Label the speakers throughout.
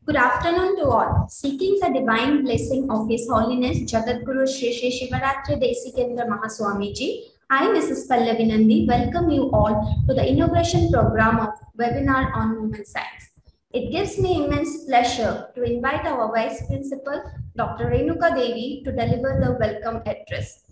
Speaker 1: Good afternoon to all. Seeking the divine blessing of His Holiness Jagadguru Shri Shri Shivaratri Desikendra Mahaswamiji, I, Mrs. Pallavi Nandi, welcome you all to the inauguration program of webinar on Movement Science. It gives me immense pleasure to invite our Vice Principal, Dr. Renuka Devi, to deliver the welcome address.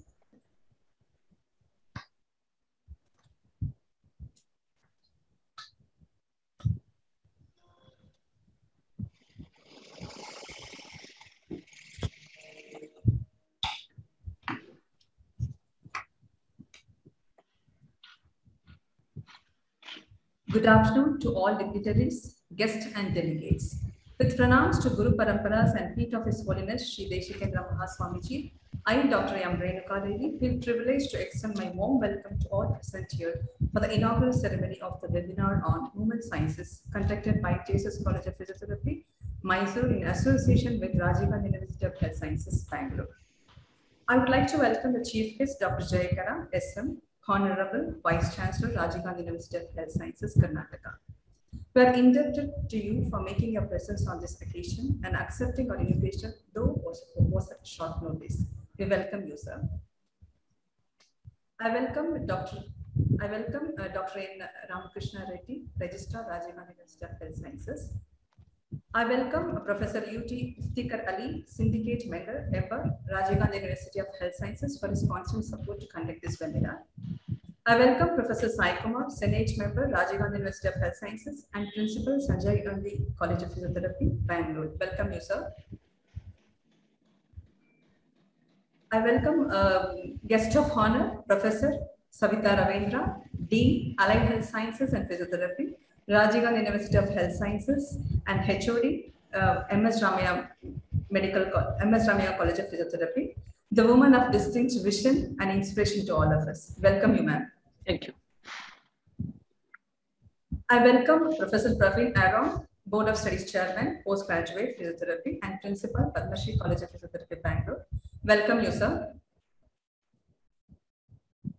Speaker 2: Good afternoon to all dignitaries, guests and delegates. With pronouns to Guru Paramparas and feet of His Holiness Sri Desikendra Mahaswamiji, I, Dr. M. Renuka Devi, feel privileged to extend my warm welcome to all present here for the inaugural ceremony of the webinar on Movement Sciences conducted by Jesus College of Physiotherapy, Mysore in association with Rajiv Gandhi University of Health Sciences, Bangalore. I would like to welcome the Chief Guest, Dr. Jayakara, SM, Honorable Vice Chancellor, Rajiv Gandhi University of Health Sciences, Karnataka. We are indebted to you for making your presence on this occasion and accepting our invitation, though was at short notice. We welcome you, sir. I welcome Dr. N. Ramakrishna Reddy, Registrar, Rajiv Gandhi University of Health Sciences. I welcome Professor U.T. Iftikhar Ali, Syndicate Member, Rajiv Gandhi University of Health Sciences, for his constant support to conduct this webinar. I welcome Professor Sai Kumar, Senate Member, Rajiv Gandhi University of Health Sciences, and Principal, Sanjay Gandhi College of Physiotherapy, Bangalore. Welcome you, sir. I welcome Guest of Honor, Professor Savita Ravindra, Dean, Allied Health Sciences and Physiotherapy, Rajiv Gandhi University of Health Sciences, and HOD, MS Ramaiah College of Physiotherapy, the woman of distinct vision and inspiration to all of us. Welcome you, ma'am.
Speaker 3: Thank you.
Speaker 2: I welcome Professor Praveen Aaron, Board of Studies Chairman, Postgraduate Physiotherapy, and Principal, Padma Shri College of Physiotherapy, Bangalore. Welcome you, sir.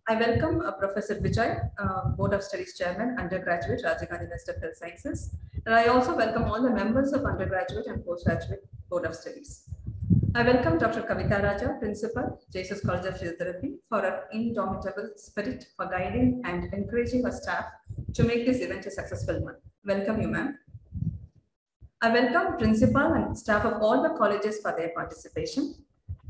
Speaker 2: I welcome Professor Vijay, Board of Studies Chairman, Undergraduate, Rajiv Gandhi University of Health Sciences. And I also welcome all the members of Undergraduate and Postgraduate Board of Studies. I welcome Dr. Kavita Raja, Principal, Jesus College of Physiotherapy, for her indomitable spirit for guiding and encouraging her staff to make this event a successful one. Welcome you, ma'am. I welcome Principal and staff of all the colleges for their participation.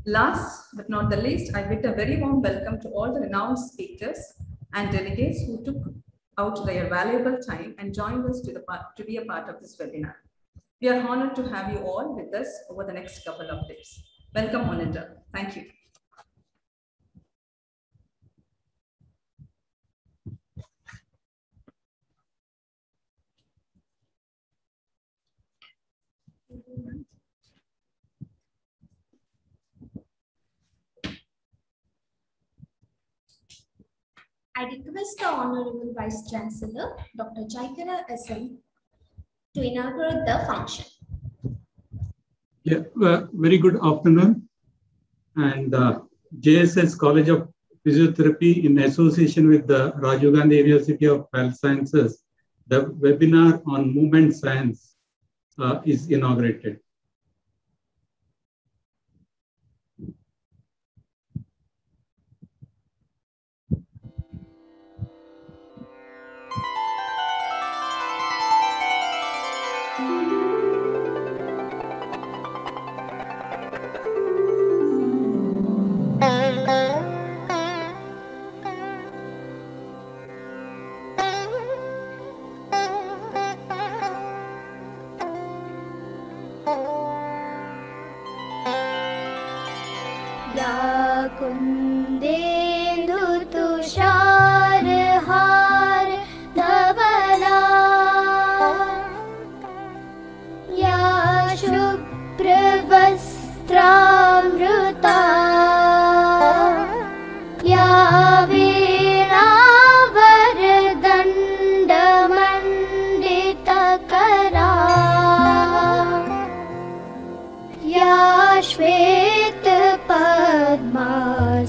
Speaker 2: Last but not the least, I bid a very warm welcome to all the renowned speakers and delegates who took out their valuable time and joined us to be a part of this webinar. We are honored to have you all with us over the next couple of days. Welcome, Monitor. Thank you.
Speaker 1: I request the Honorable Vice Chancellor, Dr. Jayakara SM, to inaugurate the function.
Speaker 4: Yeah, very good afternoon. And JSS College of Physiotherapy, in association with the Rajiv Gandhi University of Health Sciences, the webinar on movement science is inaugurated.
Speaker 5: Shweta Padma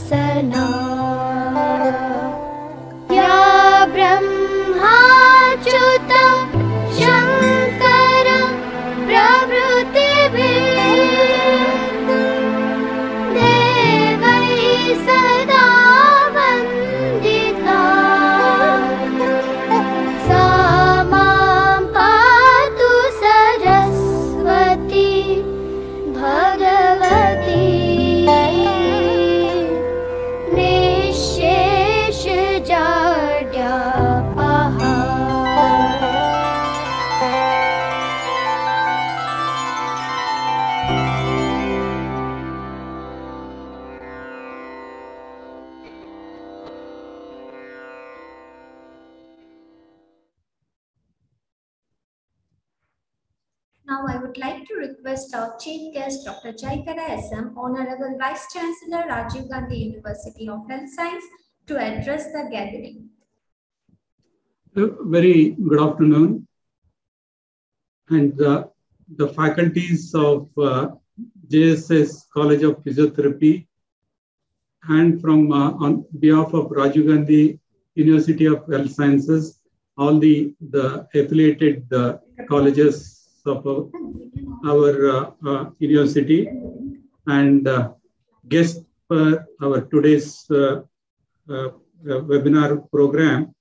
Speaker 1: Now I would like to request our chief guest, Dr. Jaikara SM, Honorable Vice Chancellor, Rajiv Gandhi University of Health Science, to address the gathering.
Speaker 4: Very good afternoon. And the faculties of JSS College of Physiotherapy and from on behalf of Rajiv Gandhi University of Health Sciences, all the affiliated colleges of our university, and guest for our today's webinar program,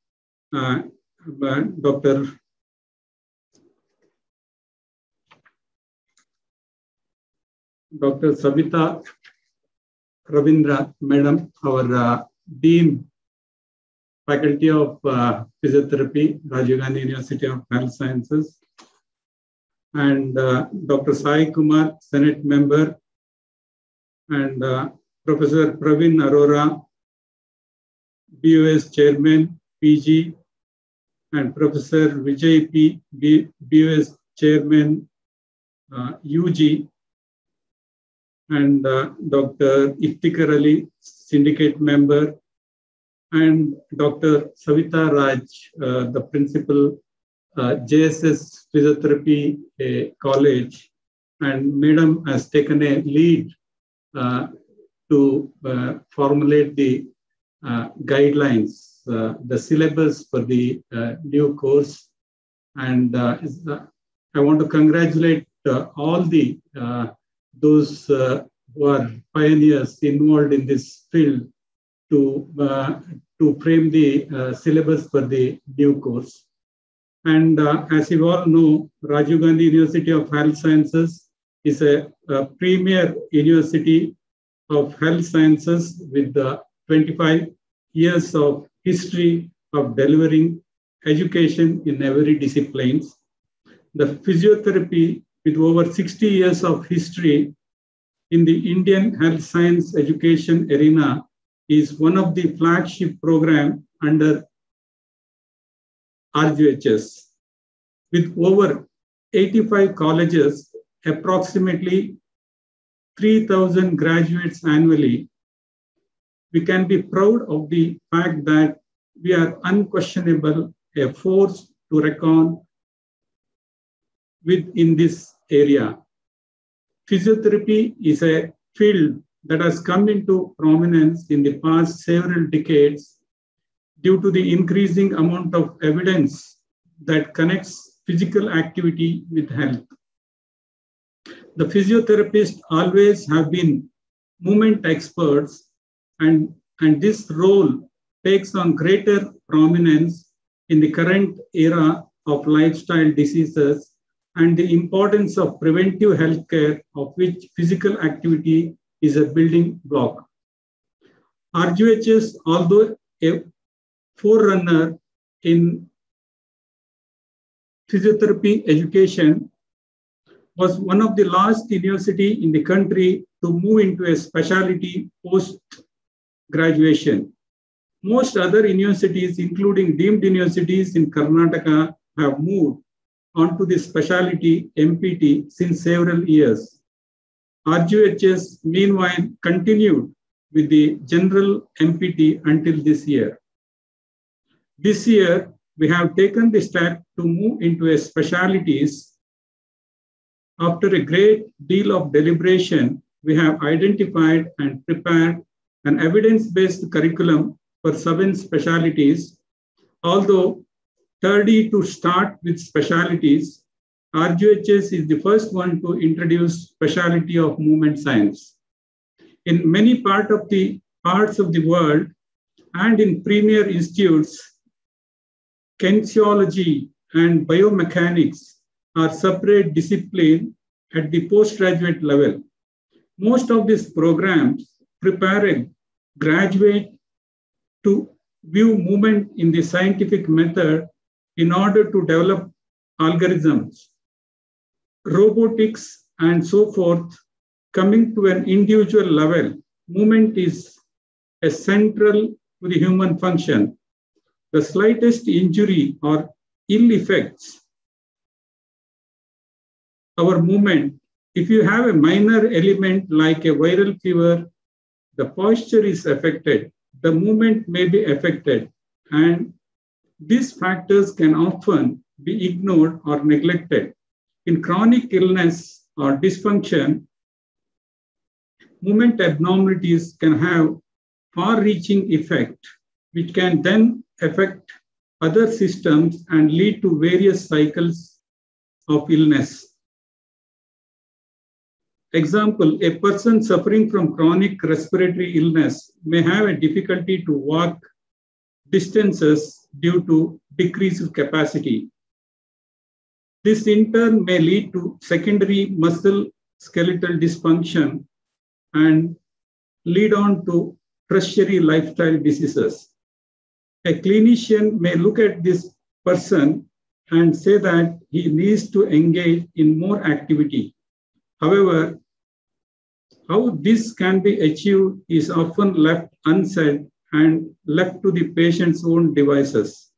Speaker 4: Dr. Savita Ravindra, Madam, our Dean, Faculty of Physiotherapy, Rajiv Gandhi University of Health Sciences, and Dr. Sai Kumar, Senate Member, and Professor Praveen Arora, BOS Chairman, PG, and Professor Vijay P, BOS Chairman, UG, and Dr. Iftikhar Ali, Syndicate Member, and Dr. Savita Raj, the Principal, JSS Physiotherapy College, and Madam has taken a lead to formulate the guidelines, the syllabus for the new course. And I want to congratulate all the those who are pioneers involved in this field to frame the syllabus for the new course. And as you all know, Rajiv Gandhi University of Health Sciences is a premier university of health sciences with 25 years of history of delivering education in every disciplines. The physiotherapy, with over 60 years of history in the Indian health science education arena, is one of the flagship programs under RGHS. With over 85 colleges, approximately 3,000 graduates annually, we can be proud of the fact that we are unquestionable a force to reckon with in this area. Physiotherapy is a field that has come into prominence in the past several decades due to the increasing amount of evidence that connects physical activity with health. The physiotherapists always have been movement experts, and this role takes on greater prominence in the current era of lifestyle diseases and the importance of preventive healthcare, of which physical activity is a building block. RGHS, although a forerunner in physiotherapy education, was one of the last university in the country to move into a specialty post-graduation. Most other universities, including deemed universities in Karnataka, have moved onto the specialty MPT since several years. RGHS, meanwhile, continued with the general MPT until this year. This year, we have taken the step to move into a specialties. After a great deal of deliberation, we have identified and prepared an evidence-based curriculum for 7 specialties. Although 30 to start with specialties, RGHS is the first one to introduce specialty of movement science. In many parts of the world and in premier institutes, kinesiology and biomechanics are separate disciplines at the postgraduate level. Most of these programs prepare a graduate to view movement in the scientific method in order to develop algorithms, robotics, and so forth. Coming to an individual level, movement is a central to the human function. The slightest injury or ill effects our movement, if you have a minor element like a viral fever, the posture is affected, the movement may be affected, and these factors can often be ignored or neglected. In chronic illness or dysfunction, movement abnormalities can have far-reaching effect, which can then affect other systems and lead to various cycles of illness. Example, a person suffering from chronic respiratory illness may have a difficulty to walk distances due to decreased capacity. This in turn may lead to secondary muscle skeletal dysfunction and lead on to tertiary lifestyle diseases. A clinician may look at this person and say that he needs to engage in more activity. However, how this can be achieved is often left unsaid and left to the patient's own devices.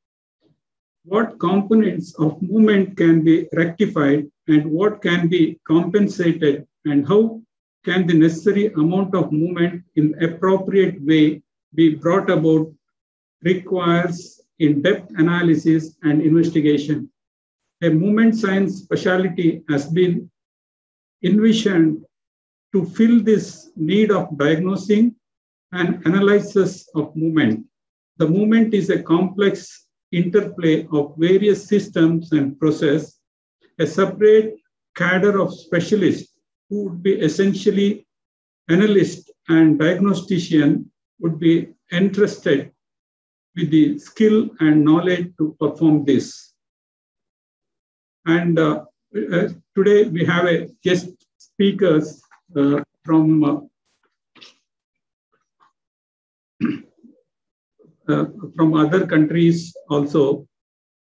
Speaker 4: What components of movement can be rectified and what can be compensated, and how can the necessary amount of movement in appropriate way be brought about requires in-depth analysis and investigation. A movement science specialty has been envisioned to fill this need of diagnosing and analysis of movement. The movement is a complex interplay of various systems and process. A separate cadre of specialists who would be essentially analyst and diagnostician would be entrusted with the skill and knowledge to perform this. And today we have a guest speakers from other countries also.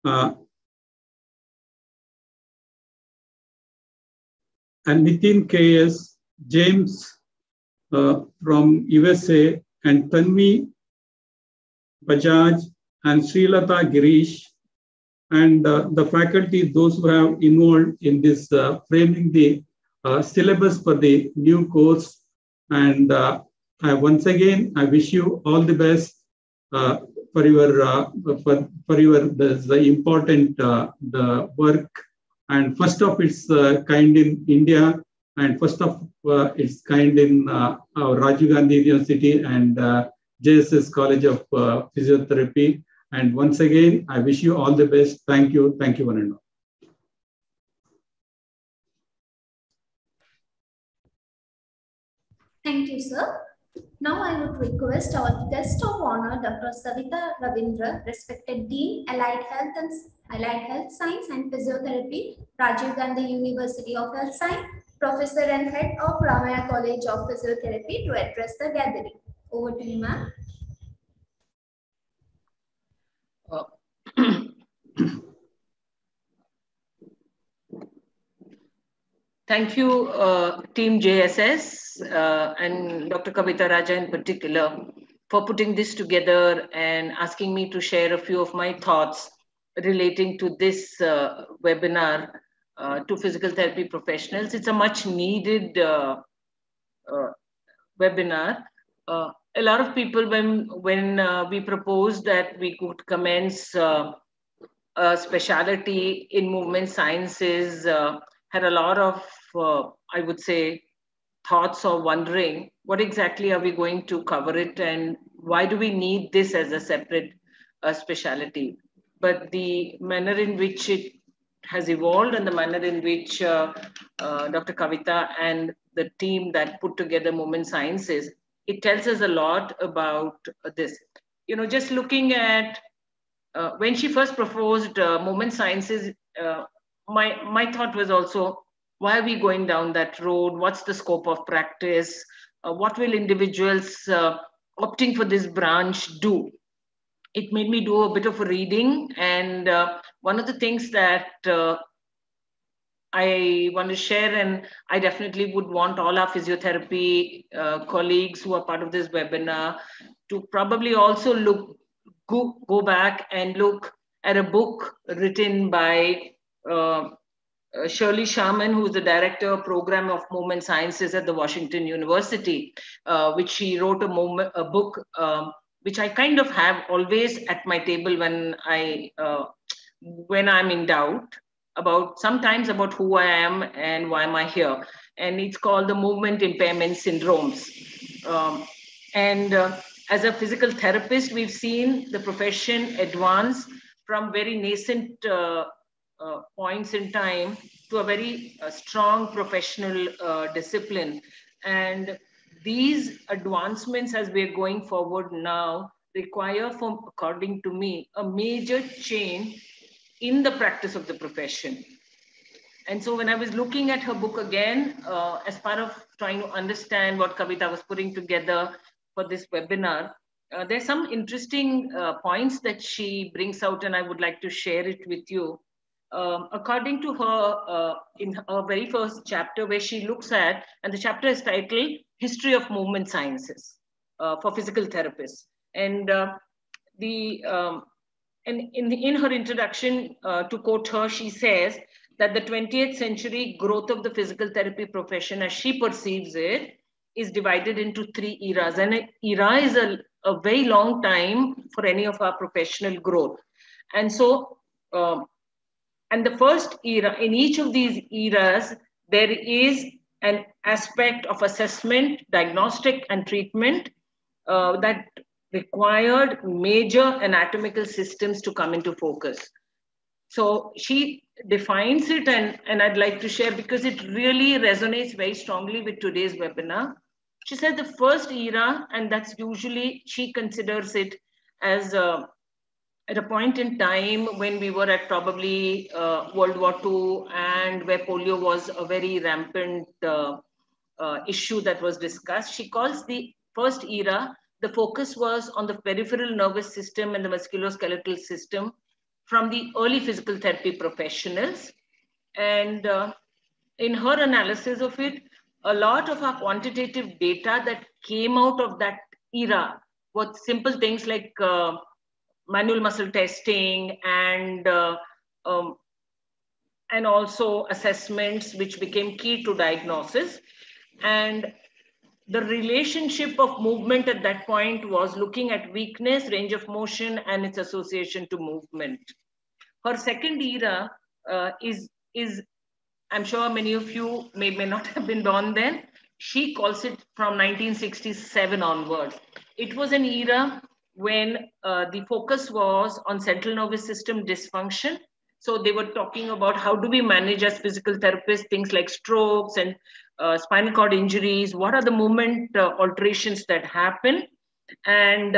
Speaker 4: And Nitin KS, James from USA, and Tanvi Bajaj and Srilata Girish, and the faculty, those who have involved in this framing the syllabus for the new course. And once again, I wish you all the best for your the important the work, and first of its kind in India, and first of its kind in our Rajiv Gandhi University and JSS College of Physiotherapy. And once again, I wish you all the best. Thank you. Thank you, one and all.
Speaker 1: Thank you, sir. Now I would request our guest of honor, Dr. Savita Ravindra, respected Dean, Allied Health Science and Physiotherapy, Rajiv Gandhi University of Health Science, Professor and Head of Ramaya College of Physiotherapy, to address the gathering. Over to you, ma'am.
Speaker 3: Thank you, Team JSS and Dr. Kavita Raja in particular for putting this together and asking me to share a few of my thoughts relating to this webinar to physical therapy professionals. It's a much needed webinar. A lot of people, when we proposed that we could commence a specialty in movement sciences, had a lot of, I would say, thoughts or wondering what exactly are we going to cover it and why do we need this as a separate specialty. But the manner in which it has evolved and the manner in which Dr. Kavita and the team that put together movement sciences, it tells us a lot about this. You know, just looking at when she first proposed movement sciences, my thought was also, why are we going down that road? What's the scope of practice? What will individuals opting for this branch do? It made me do a bit of a reading. And one of the things that I want to share, and I definitely would want all our physiotherapy colleagues who are part of this webinar to probably also go back and look at a book written by Shirley Sharman, who is the director of program of movement sciences at the Washington University, which she wrote a book which I kind of have always at my table when I'm in doubt sometimes about who I am and why am I here. And it's called the Movement Impairment Syndromes. As a physical therapist, we've seen the profession advance from very nascent points in time to a very strong professional discipline. And these advancements as we're going forward now require, according to me, a major change in the practice of the profession. And so when I was looking at her book again, as part of trying to understand what Kavita was putting together for this webinar, there's some interesting points that she brings out, and I would like to share it with you. According to her, in her very first chapter, where she looks at, and the chapter is titled History of Movement Sciences for Physical Therapists. And in her introduction, to quote her, she says that the 20th century growth of the physical therapy profession, as she perceives it, is divided into 3 eras. And an era is a very long time for any of our professional growth. And so, and the first era, in each of these eras, there is an aspect of assessment, diagnostic, and treatment that required major anatomical systems to come into focus. So she defines it, and I'd like to share because it really resonates very strongly with today's webinar. She said the first era, and that's usually, she considers it as at a point in time when we were at probably World War II, and where polio was a very rampant issue that was discussed. She calls the first era, the focus was on the peripheral nervous system and the musculoskeletal system from the early physical therapy professionals. And in her analysis of it, a lot of our quantitative data that came out of that era were simple things like manual muscle testing and also assessments, which became key to diagnosis. And the relationship of movement at that point was looking at weakness, range of motion, and its association to movement. Her second era is I'm sure many of you may not have been born then. She calls it from 1967 onwards. It was an era when the focus was on central nervous system dysfunction. So they were talking about how do we manage as physical therapists things like strokes and spinal cord injuries, what are the movement alterations that happen and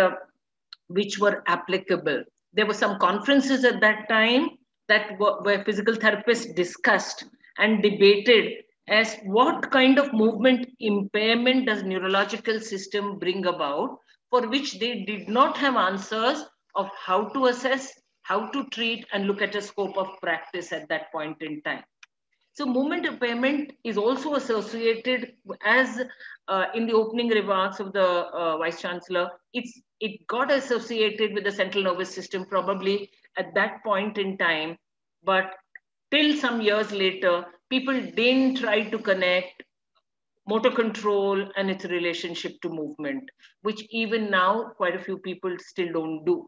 Speaker 3: which were applicable. There were some conferences at that time that where physical therapists discussed and debated as what kind of movement impairment does neurological system bring about, for which they did not have answers of how to assess, how to treat, and look at a scope of practice at that point in time. So movement impairment is also associated, as in the opening remarks of the Vice Chancellor, it got associated with the central nervous system probably at that point in time, but till some years later, people didn't try to connect motor control and its relationship to movement, which even now quite a few people still don't do.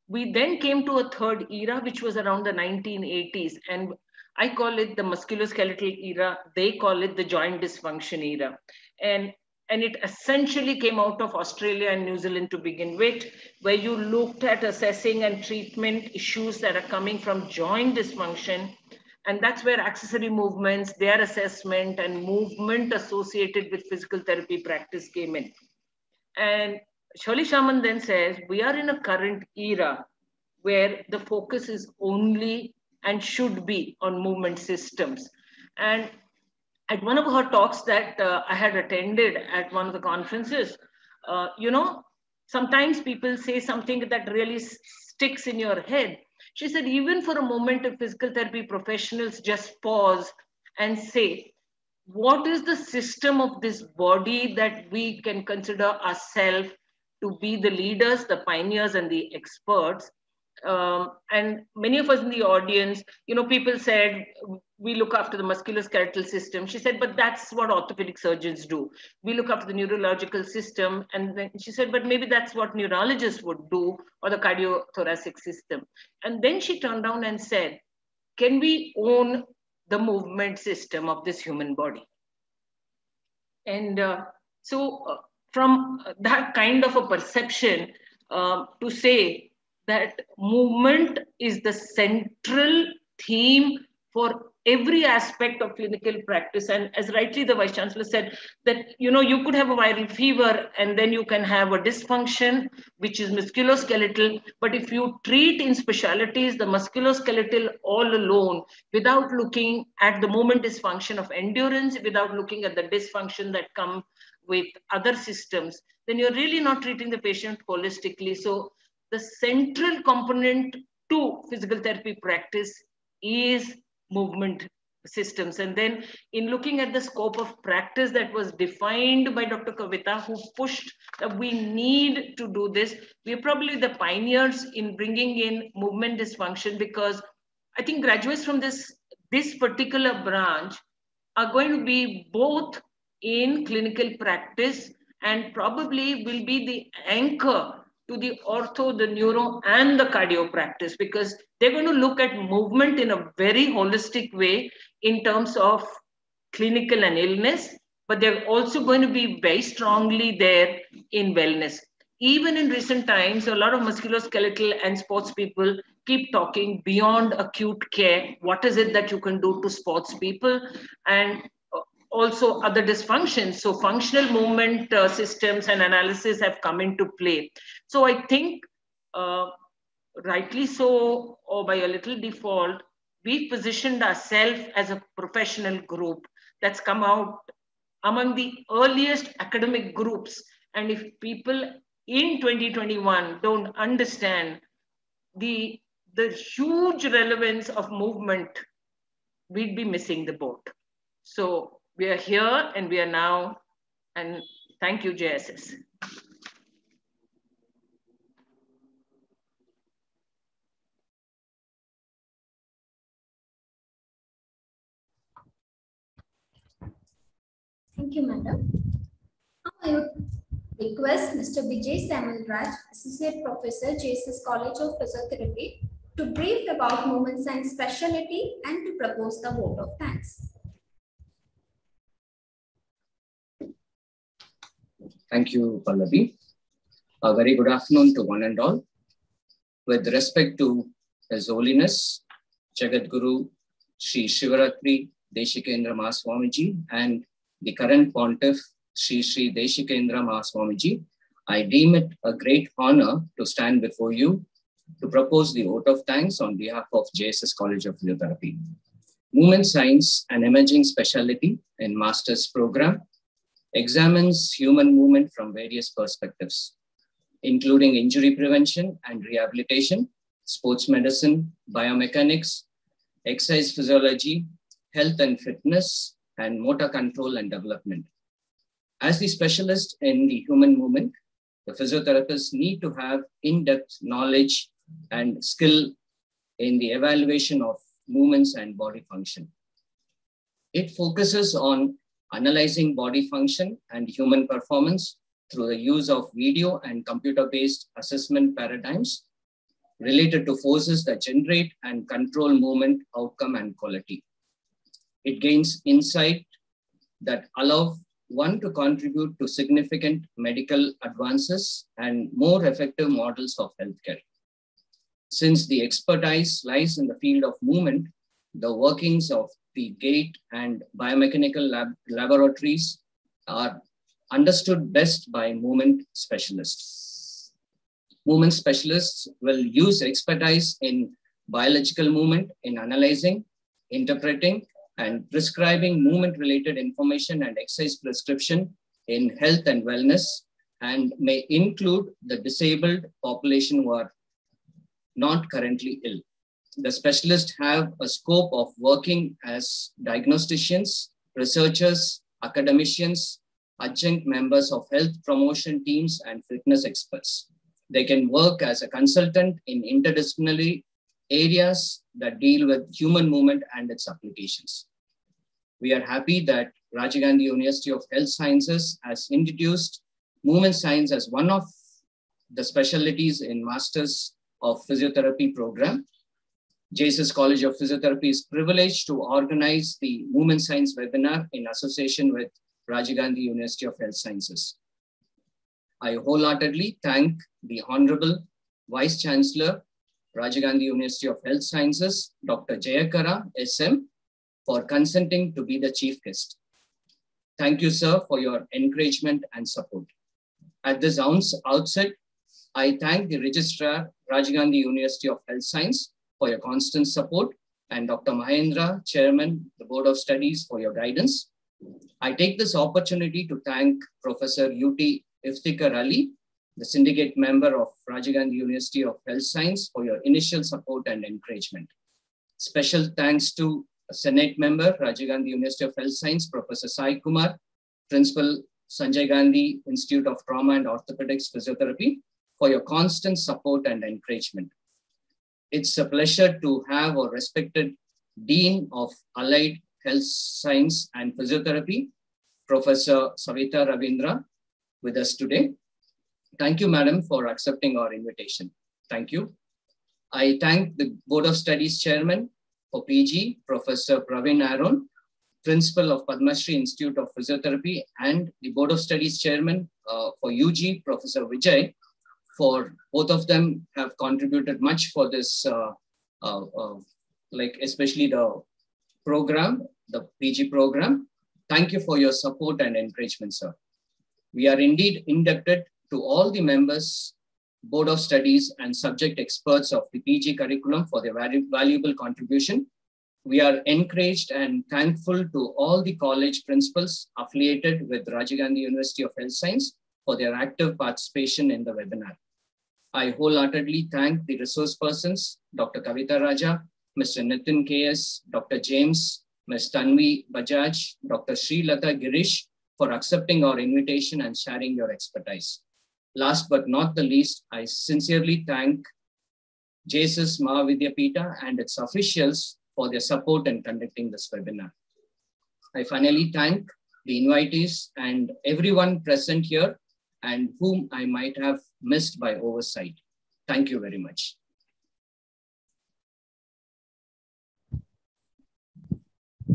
Speaker 3: We then came to a third era, which was around the 1980s, and I call it the musculoskeletal era. They call it the joint dysfunction era. And it essentially came out of Australia and New Zealand to begin with, where you looked at assessing and treatment issues that are coming from joint dysfunction. And that's where accessory movements, their assessment, and movement associated with physical therapy practice came in. And Shirley Sharman then says, we are in a current era where the focus is only and should be on movement systems. And at one of her talks that I had attended at one of the conferences, sometimes people say something that really sticks in your head. She said, even for a moment, if physical therapy professionals just pause and say, what is the system of this body that we can consider ourselves to be the leaders, the pioneers, and the experts? and many of us in the audience, people said, we look after the musculoskeletal system. She said, but that's what orthopedic surgeons do. We look after the neurological system. And then she said, but maybe that's what neurologists would do, or the cardiothoracic system. And then she turned around and said, can we own the movement system of this human body? And from that kind of a perception, to say that movement is the central theme for every aspect of clinical practice. And as rightly the Vice Chancellor said, that you could have a viral fever and then you can have a dysfunction, which is musculoskeletal. But if you treat in specialties the musculoskeletal all alone, without looking at the movement dysfunction of endurance, without looking at the dysfunction that come with other systems, then you're really not treating the patient holistically. So the central component to physical therapy practice is movement systems. And then in looking at the scope of practice that was defined by Dr. Kavita, who pushed that we need to do this, we're probably the pioneers in bringing in movement dysfunction, because I think graduates from this particular branch are going to be both in clinical practice and probably will be the anchor to the ortho, the neuro, and the cardio practice, because they're going to look at movement in a very holistic way in terms of clinical and illness, but they're also going to be very strongly there in wellness. Even in recent times, a lot of musculoskeletal and sports people keep talking beyond acute care. What is it that you can do to sports people? And also other dysfunctions. So functional movement systems and analysis have come into play. So I think rightly so, or by a little default, we positioned ourselves as a professional group that's come out among the earliest academic groups. And if people in 2021 don't understand the huge relevance of movement, we'd be missing the boat. So we are here and we are now, and thank you, JSS.
Speaker 1: Thank you, Madam. Now I would request Mr. Vijay Samuel Raj, Associate Professor, JSS College of Physiotherapy, to brief about movement science specialty and to propose the vote of thanks.
Speaker 5: Thank you, Pallavi. A very good afternoon to one and all. With respect to His Holiness, Jagadguru Sri Shivaratri Deshikendra Mahaswamiji and the current Pontiff, Sri Sri Deshikendra Mahaswamiji, I deem it a great honor to stand before you to propose the vote of thanks on behalf of JSS College of Physiotherapy. Movement Science, an emerging specialty in Master's Program, examines human movement from various perspectives, including injury prevention and rehabilitation, sports medicine, biomechanics, exercise physiology, health and fitness, and motor control and development. As the specialist in the human movement, the physiotherapists need to have in-depth knowledge and skill in the evaluation of movements and body function. It focuses on analyzing body function and human performance through the use of video and computer-based assessment paradigms related to forces that generate and control movement, outcome, and quality. It gains insight that allow one to contribute to significant medical advances and more effective models of healthcare. Since the expertise lies in the field of movement, the workings of the gait and biomechanical laboratories are understood best by movement specialists. Movement specialists will use expertise in biological movement in analyzing, interpreting, and prescribing movement-related information and exercise prescription in health and wellness, and may include the disabled population who are not currently ill. The specialists have a scope of working as diagnosticians, researchers, academicians, adjunct members of health promotion teams, and fitness experts. They can work as a consultant in interdisciplinary areas that deal with human movement and its applications. We are happy that Rajiv Gandhi University of Health Sciences has introduced movement science as one of the specialties in Masters of Physiotherapy program. JSS College of Physiotherapy is privileged to organize the Movement Science webinar in association with Rajiv Gandhi University of Health Sciences. I wholeheartedly thank the Honorable Vice Chancellor, Rajiv Gandhi University of Health Sciences, Dr. Jayakara SM, for consenting to be the chief guest. Thank you, sir, for your encouragement and support. At this outset, I thank the Registrar, Rajiv Gandhi University of Health Science, for your constant support, and Dr. Mahendra, Chairman, the Board of Studies, for your guidance. I take this opportunity to thank Professor UT Iftikhar Ali, the syndicate member of Rajiv Gandhi University of Health Science, for your initial support and encouragement. Special thanks to Senate member, Rajiv Gandhi University of Health Science, Professor Sai Kumar, Principal, Sanjay Gandhi Institute of Trauma and Orthopedics Physiotherapy, for your constant support and encouragement. It's a pleasure to have a respected Dean of Allied Health Science and Physiotherapy, Professor Savita Ravindra, with us today. Thank you, Madam, for accepting our invitation. Thank you. I thank the Board of Studies Chairman for PG, Professor Praveen Aaron, Principal of Padma Shri Institute of Physiotherapy, and the Board of Studies Chairman for UG, Professor Vijay, for both of them have contributed much for this, like especially the program, the PG program. Thank you for your support and encouragement, sir. We are indeed indebted to all the members, Board of Studies, and subject experts of the PG curriculum for their valuable contribution. We are encouraged and thankful to all the college principals affiliated with Rajiv Gandhi University of Health Science for their active participation in the webinar. I wholeheartedly thank the resource persons, Dr. Kavita Raja, Mr. Nitin KS, Dr. James, Ms. Tanvi Bajaj, Dr. Sri Lata Girish, for accepting our invitation and sharing your expertise. Last but not the least, I sincerely thank JSS Mahavidyapita and its officials for their support in conducting this webinar. I finally thank the invitees and everyone present here and whom I might have missed by oversight. Thank you very much.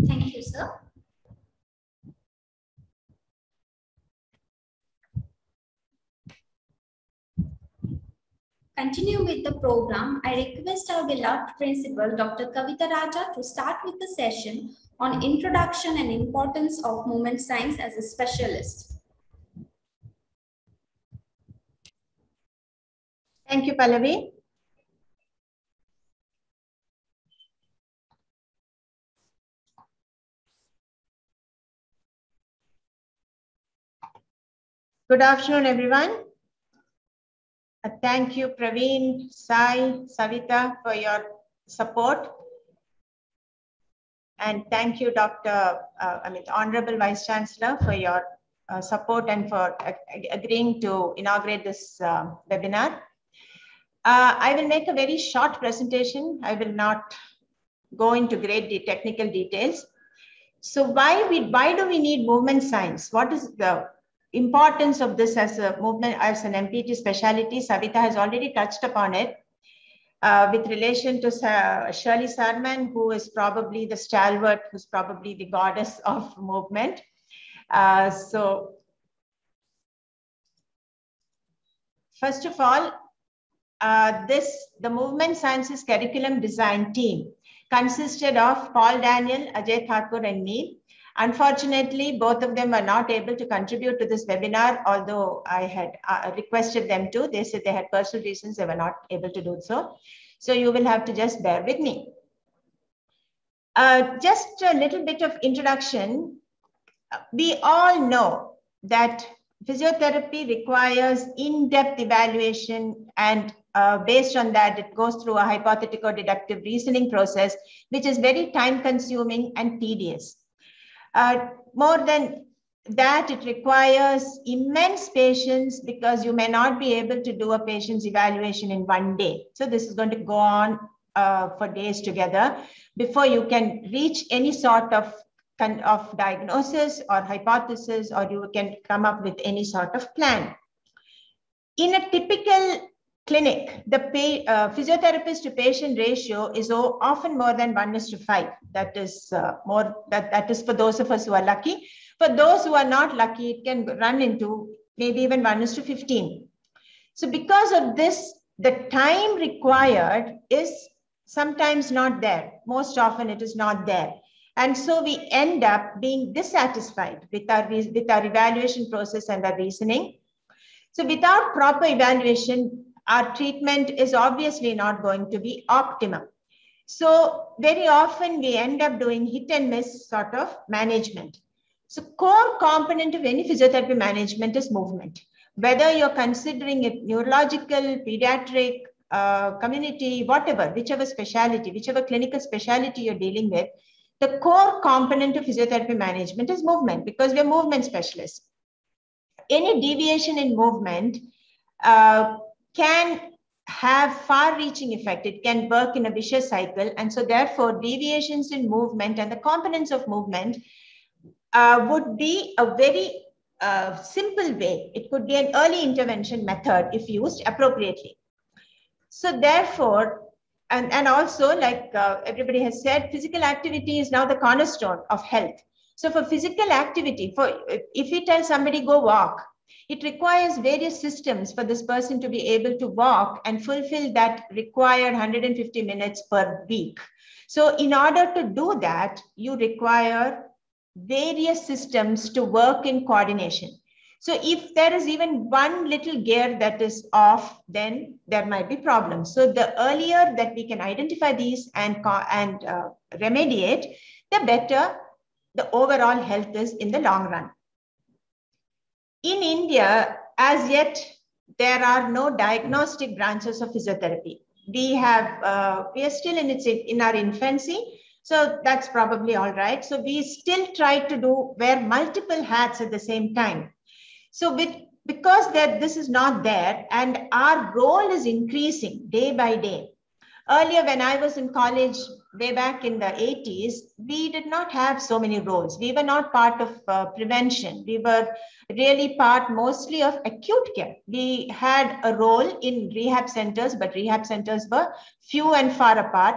Speaker 1: Thank you, sir. Continue with the program. I request our beloved principal, Dr. Kavita Raja, to start with the session on introduction and importance of movement science as a specialist.
Speaker 6: Thank you, Pallavi. Good afternoon, everyone. Thank you, Praveen, Sai, Savita, for your support. And thank you, Honorable Vice Chancellor, for your support and for agreeing to inaugurate this webinar. I will make a very short presentation. I will not go into great technical details. So why do we need movement science? What is the importance of this as a movement, as an MPT specialty? Savita has already touched upon it with relation to Shirley Sarman, who is probably the stalwart, who's probably the goddess of movement. So first of all, the Movement Sciences Curriculum Design team consisted of Paul Daniel, Ajay Thakur, and me. Unfortunately, both of them were not able to contribute to this webinar, although I had requested them to. They said they had personal reasons, they were not able to do so. So you will have to just bear with me. Just a little bit of introduction. We all know that physiotherapy requires in-depth evaluation, and based on that, it goes through a hypothetico-deductive reasoning process, which is very time-consuming and tedious. More than that it requires immense patience because you may not be able to do a patient's evaluation in one day. So this is going to go on for days together before you can reach any sort of diagnosis or hypothesis, or you can come up with any sort of plan. In a typical clinic, the physiotherapist to patient ratio is often more than 1:5. That is that is for those of us who are lucky. For those who are not lucky, it can run into maybe even 1:15. So because of this, the time required is sometimes not there. Most often it is not there. And so we end up being dissatisfied with our evaluation process and our reasoning. So without proper evaluation, our treatment is obviously not going to be optimum. So very often we end up doing hit and miss sort of management. So core component of any physiotherapy management is movement. Whether you're considering it neurological, pediatric, community, whatever, whichever specialty, whichever clinical specialty you're dealing with, the core component of physiotherapy management is movement, because we're movement specialists. Any deviation in movement can have far-reaching effect. It can work in a vicious cycle. And so therefore, deviations in movement and the components of movement would be a very simple way. It could be an early intervention method if used appropriately. So therefore, and also like everybody has said, physical activity is now the cornerstone of health. So for physical activity, if we tell somebody go walk, it requires various systems for this person to be able to walk and fulfill that required 150 minutes per week. So in order to do that, you require various systems to work in coordination. So if there is even one little gear that is off, then there might be problems. So the earlier that we can identify these and remediate, the better the overall health is in the long run. In India, as yet, there are no diagnostic branches of physiotherapy. We are still in our infancy. So that's probably all right. So we still try to wear multiple hats at the same time. So because this is not there, and our role is increasing day by day. Earlier, when I was in college, way back in the 80s, we did not have so many roles. We were not part of prevention. We were really part mostly of acute care. We had a role in rehab centers, but rehab centers were few and far apart.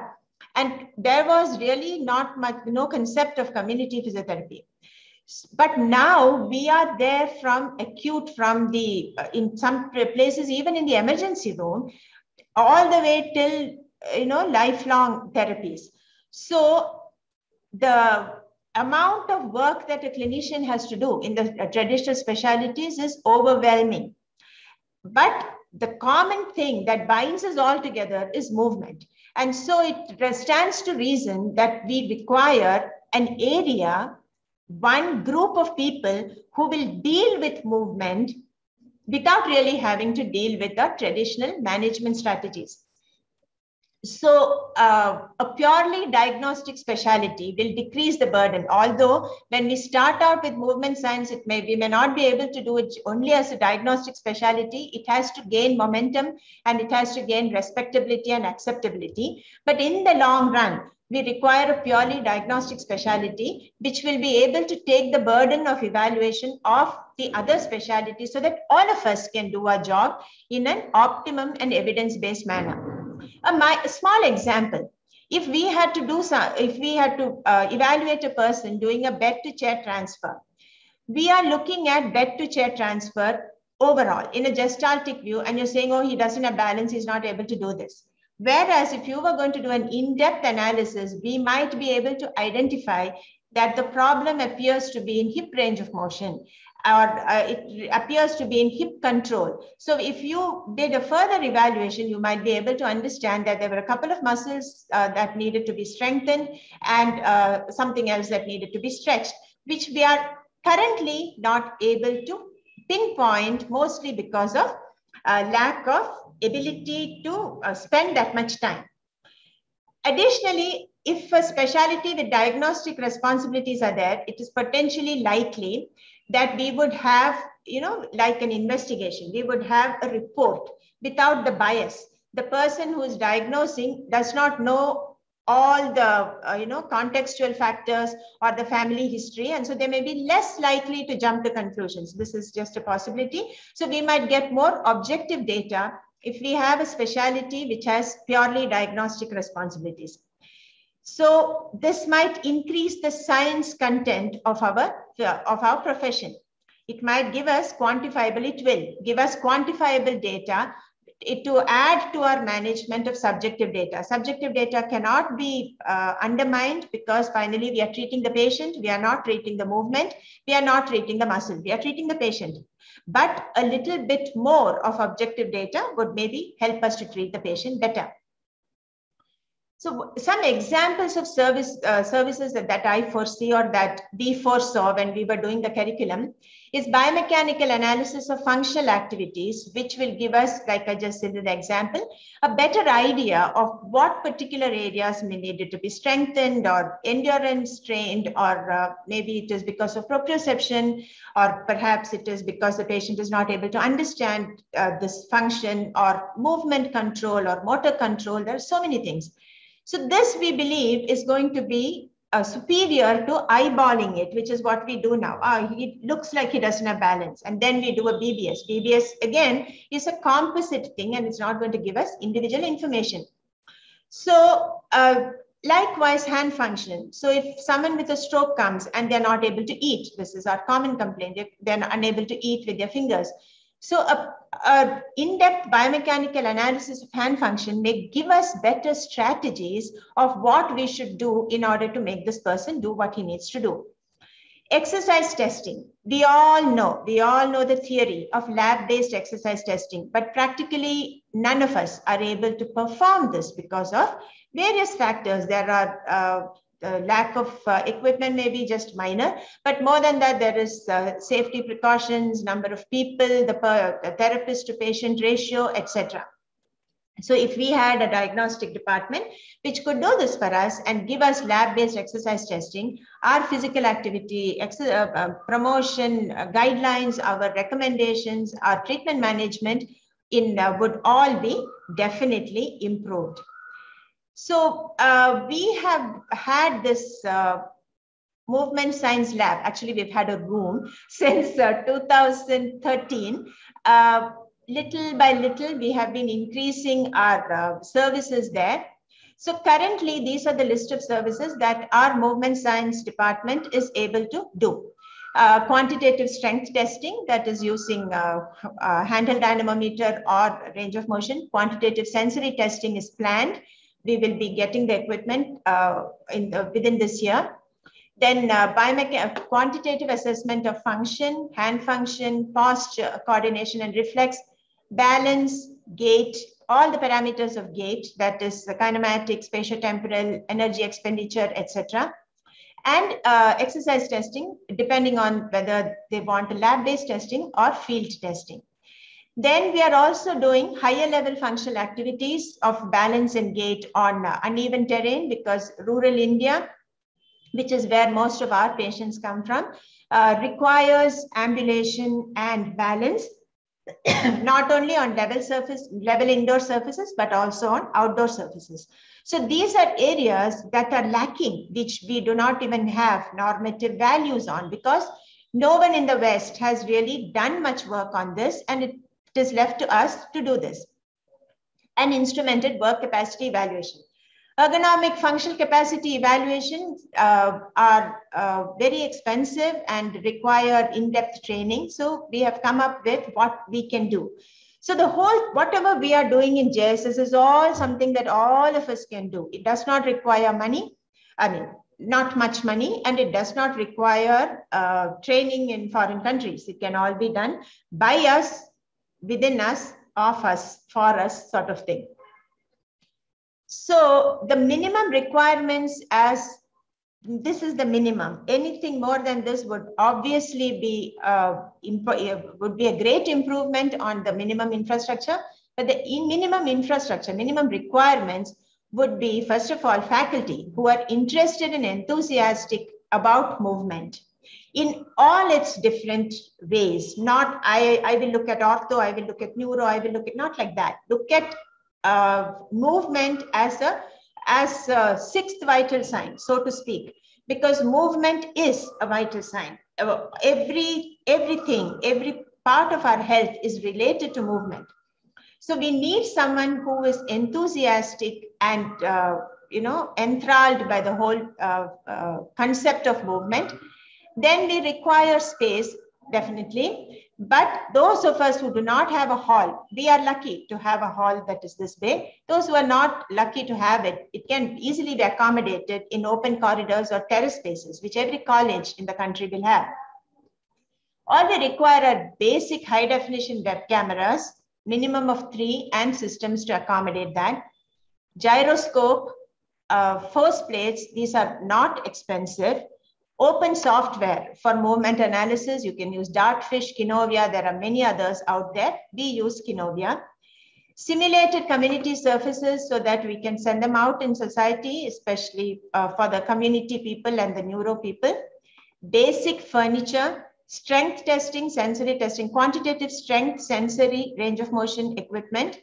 Speaker 6: And there was really no concept of community physiotherapy. But now we are there from acute, in some places, even in the emergency room, all the way till, lifelong therapies. So the amount of work that a clinician has to do in the traditional specialties is overwhelming. But the common thing that binds us all together is movement. And so it stands to reason that we require an area, one group of people who will deal with movement without really having to deal with the traditional management strategies. So a purely diagnostic specialty will decrease the burden. Although when we start out with movement science, we may not be able to do it only as a diagnostic specialty. It has to gain momentum and it has to gain respectability and acceptability. But in the long run, we require a purely diagnostic specialty, which will be able to take the burden of evaluation of the other specialties so that all of us can do our job in an optimum and evidence-based manner. A small example, if we had to evaluate a person doing a bed to chair transfer, we are looking at bed to chair transfer overall in a gestaltic view, and you're saying, oh, he doesn't have balance, he's not able to do this. Whereas if you were going to do an in-depth analysis, we might be able to identify that the problem appears to be in hip range of motion, or it appears to be in hip control. So if you did a further evaluation, you might be able to understand that there were a couple of muscles that needed to be strengthened and something else that needed to be stretched, which we are currently not able to pinpoint, mostly because of lack of ability to spend that much time. Additionally, if a specialty with diagnostic responsibilities are there, it is potentially likely that we would have, like an investigation, we would have a report without the bias. The person who is diagnosing does not know all the contextual factors or the family history, and so they may be less likely to jump to conclusions. This is just a possibility. So we might get more objective data if we have a specialty which has purely diagnostic responsibilities. So this might increase the science content of our profession. It might give us quantifiable, it will give us quantifiable data to add to our management of subjective data. Subjective data cannot be undermined, because finally we are treating the patient. We are not treating the movement. We are not treating the muscle. We are treating the patient. But a little bit more of objective data would maybe help us to treat the patient better. So some examples of services that I foresee, or that we foresaw when we were doing the curriculum, is biomechanical analysis of functional activities, which will give us, like I just said in the example, a better idea of what particular areas may need to be strengthened or endurance trained, or maybe it is because of proprioception, or perhaps it is because the patient is not able to understand this function, or movement control or motor control. There are so many things. So this, we believe, is going to be superior to eyeballing it, which is what we do now. It looks like he doesn't have balance, and then we do a BBS. BBS, again, is a composite thing, and it's not going to give us individual information. So likewise, hand function. So if someone with a stroke comes and they're not able to eat, this is our common complaint, if they're unable to eat with their fingers. So a in-depth biomechanical analysis of hand function may give us better strategies of what we should do in order to make this person do what he needs to do. Exercise testing. We all know the theory of lab-based exercise testing, but practically none of us are able to perform this because of various factors. There are the lack of equipment may be just minor, but more than that, there is safety precautions, number of people, the therapist to patient ratio, etc. So if we had a diagnostic department which could do this for us and give us lab-based exercise testing, our physical activity, promotion, guidelines, our recommendations, our treatment management would all be definitely improved. So we have had this movement science lab. Actually, we've had a room since 2013. Little by little, we have been increasing our services there. So currently, these are the list of services that our movement science department is able to do. Quantitative strength testing, that is using handheld dynamometer or range of motion. Quantitative sensory testing is planned. We will be getting the equipment within this year. Then quantitative assessment of function, hand function, posture, coordination and reflex, balance, gait, all the parameters of gait, that is the kinematic, spatiotemporal, energy expenditure, etc. And exercise testing, depending on whether they want a lab-based testing or field testing. Then we are also doing higher level functional activities of balance and gait on uneven terrain, because rural India, which is where most of our patients come from, requires ambulation and balance, not only on level indoor surfaces, but also on outdoor surfaces. So these are areas that are lacking, which we do not even have normative values on, because no one in the West has really done much work on this, and it is left to us to do this. And instrumented work capacity evaluation. Ergonomic functional capacity evaluations are very expensive and require in-depth training. So we have come up with what we can do. So whatever we are doing in JSS is all something that all of us can do. It does not require money. I mean, not much money, and it does not require training in foreign countries. It can all be done by us, within us, of us, for us, sort of thing. So the minimum requirements, as this is the minimum. Anything more than this would obviously be would be a great improvement on the minimum infrastructure. But the minimum infrastructure, minimum requirements would be, first of all, faculty who are interested and enthusiastic about movement. in all its different ways. Not I will look at ortho, I will look at neuro, I will look at, not like that. Look at movement as a sixth vital sign, so to speak, because movement is a vital sign. Everything, every part of our health is related to movement. So we need someone who is enthusiastic and enthralled by the whole concept of movement. Then we require space, definitely. But those of us who do not have a hall, we are lucky to have a hall that is this big. Those who are not lucky to have it, it can easily be accommodated in open corridors or terrace spaces, which every college in the country will have. All we require are basic high definition web cameras, minimum of 3, and systems to accommodate that. Gyroscope, force plates, these are not expensive. Open software for movement analysis. You can use Dartfish, Kinovia. There are many others out there. We use Kinovia. Simulated community surfaces so that we can send them out in society, especially for the community people and the neuro people. Basic furniture, strength testing, sensory testing, quantitative strength, sensory, range of motion equipment.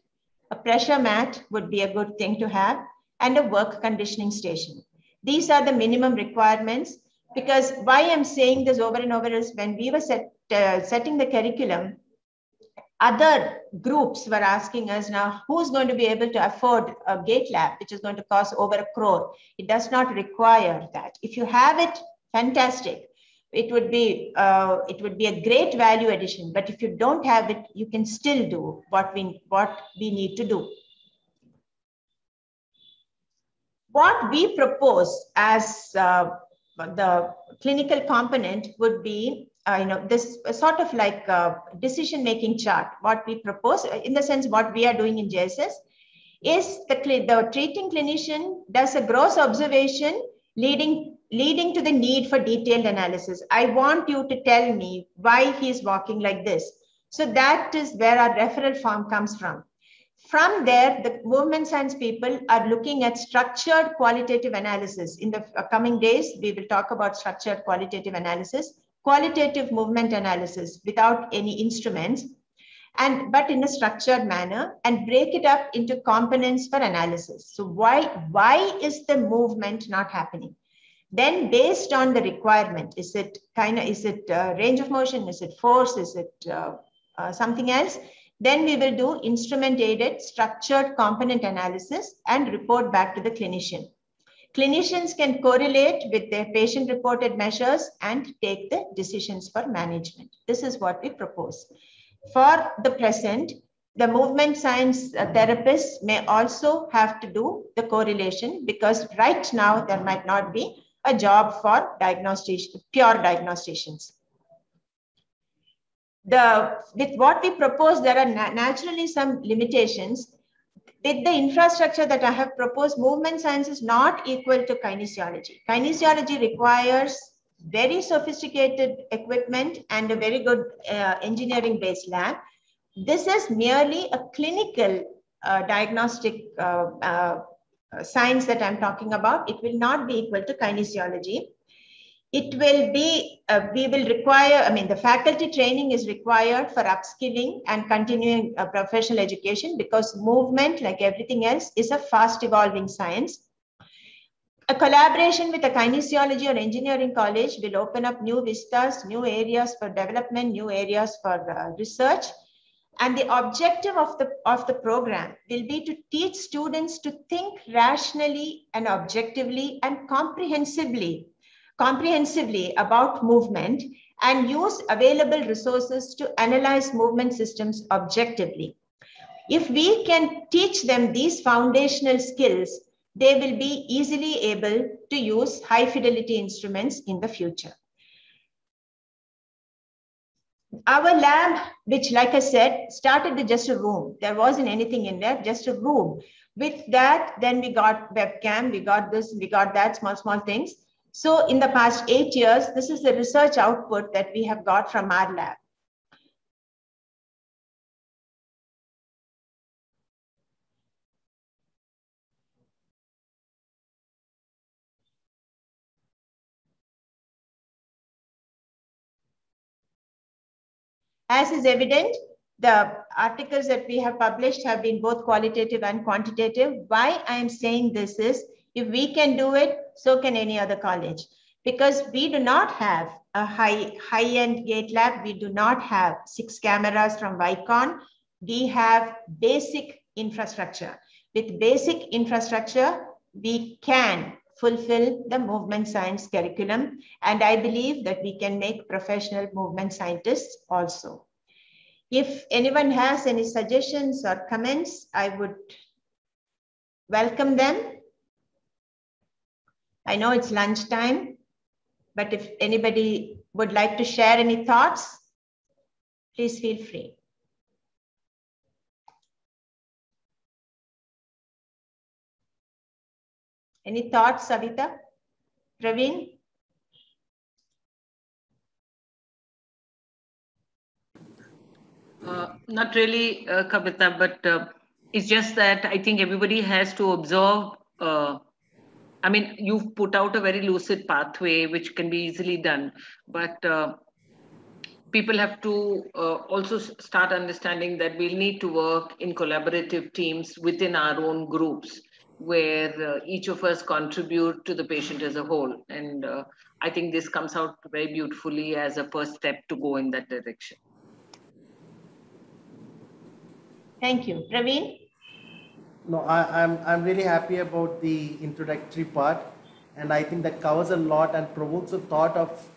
Speaker 6: A pressure mat would be a good thing to have, and a work conditioning station. These are the minimum requirements. Because why I'm saying this over and over is when we were setting the curriculum, other groups were asking us, now who's going to be able to afford a gait lab, which is going to cost over 1 crore? It does not require that. If you have it, fantastic. It would be a great value addition. But if you don't have it, you can still do what we need to do. What we propose as the clinical component would be, this sort of like a decision-making chart. What we propose, in the sense what we are doing in JSS, is the treating clinician does a gross observation leading to the need for detailed analysis. I want you to tell me why he's walking like this. So that is where our referral form comes from. From there, the movement science people are looking at structured qualitative analysis. In the coming days, we will talk about structured qualitative analysis, qualitative movement analysis without any instruments, but in a structured manner, and break it up into components for analysis. So why is the movement not happening? Then based on the requirement, is it range of motion? Is it force? Is it something else? Then we will do instrument-aided structured component analysis and report back to the clinician. Clinicians can correlate with their patient-reported measures and take the decisions for management. This is what we propose. For the present, the movement science therapists may also have to do the correlation, because right now there might not be a job for pure diagnosticians. With what we propose, there are naturally some limitations. With the infrastructure that I have proposed, movement science is not equal to kinesiology. Kinesiology requires very sophisticated equipment and a very good engineering-based lab. This is merely a clinical diagnostic science that I'm talking about. It will not be equal to kinesiology. It will be, we will require, the faculty training is required for upskilling and continuing professional education, because movement, like everything else, is a fast evolving science. A collaboration with a kinesiology or engineering college will open up new vistas, new areas for development, new areas for research. And the objective of the program will be to teach students to think rationally and objectively and comprehensively about movement, and use available resources to analyze movement systems objectively. If we can teach them these foundational skills, they will be easily able to use high fidelity instruments in the future. Our lab, which, like I said, started with just a room. There wasn't anything in there, just a room. With that, then we got webcam, we got this, we got that, small things. So in the past 8 years, this is the research output that we have got from our lab. As is evident, the articles that we have published have been both qualitative and quantitative. Why I am saying this is, if we can do it, so can any other college. Because we do not have a high-end gate lab. We do not have 6 cameras from Vicon. We have basic infrastructure. With basic infrastructure, we can fulfill the movement science curriculum. And I believe that we can make professional movement scientists also. If anyone has any suggestions or comments, I would welcome them. I know it's lunchtime, but if anybody would like to share any thoughts, please feel free. Any thoughts, Savita? Praveen?
Speaker 3: Not really, Kavita, but it's just that I think everybody has to observe. I mean, you've put out a very lucid pathway, which can be easily done, but people have to also start understanding that we'll need to work in collaborative teams within our own groups, where each of us contribute to the patient as a whole. And I think this comes out very beautifully as a first step to go in that direction.
Speaker 6: Thank you. Praveen?
Speaker 7: No, I'm really happy about the introductory part, and I think that covers a lot and provokes a thought of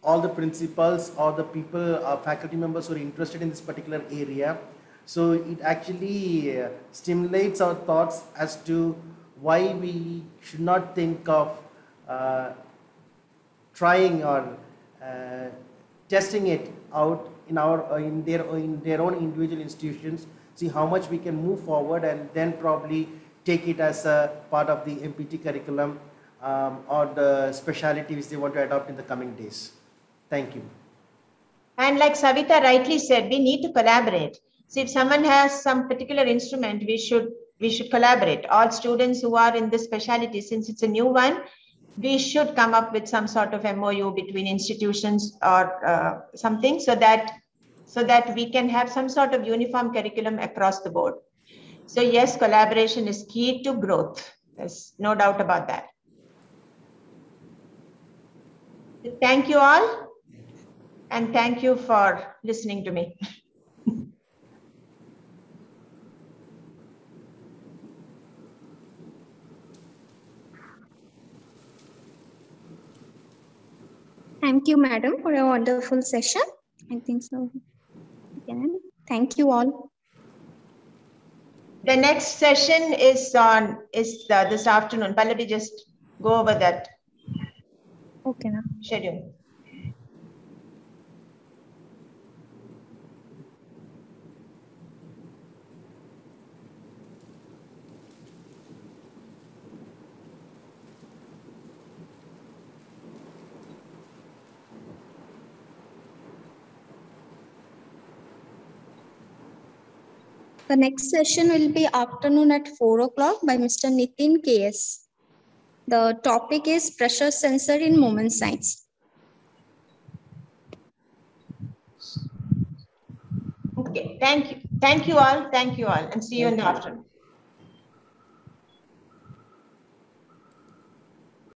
Speaker 7: all the principals or the people, faculty members who are interested in this particular area. So it actually stimulates our thoughts as to why we should not think of trying or testing it out in their own individual institutions. See how much we can move forward and then probably take it as a part of the MPT curriculum or the specialty which they want to adopt in the coming days. Thank you.
Speaker 6: And like Savita rightly said, we need to collaborate. So if someone has some particular instrument, we should collaborate. All students who are in this specialty, since it's a new one, we should come up with some sort of MOU between institutions or something so that we can have some sort of uniform curriculum across the board. So yes, collaboration is key to growth. There's no doubt about that. Thank you all. And thank you for listening to me.
Speaker 1: Thank you, madam, for a wonderful session. I think so. Again, thank you all.
Speaker 6: The next session is this afternoon. Pallavi, just go over that.
Speaker 1: Okay.
Speaker 6: Schedule.
Speaker 1: The next session will be afternoon at 4 o'clock by Mr. Nitin KS. The topic is pressure sensor in movement science.
Speaker 6: Okay, thank you. Thank you all. Thank you all. And see you in the afternoon.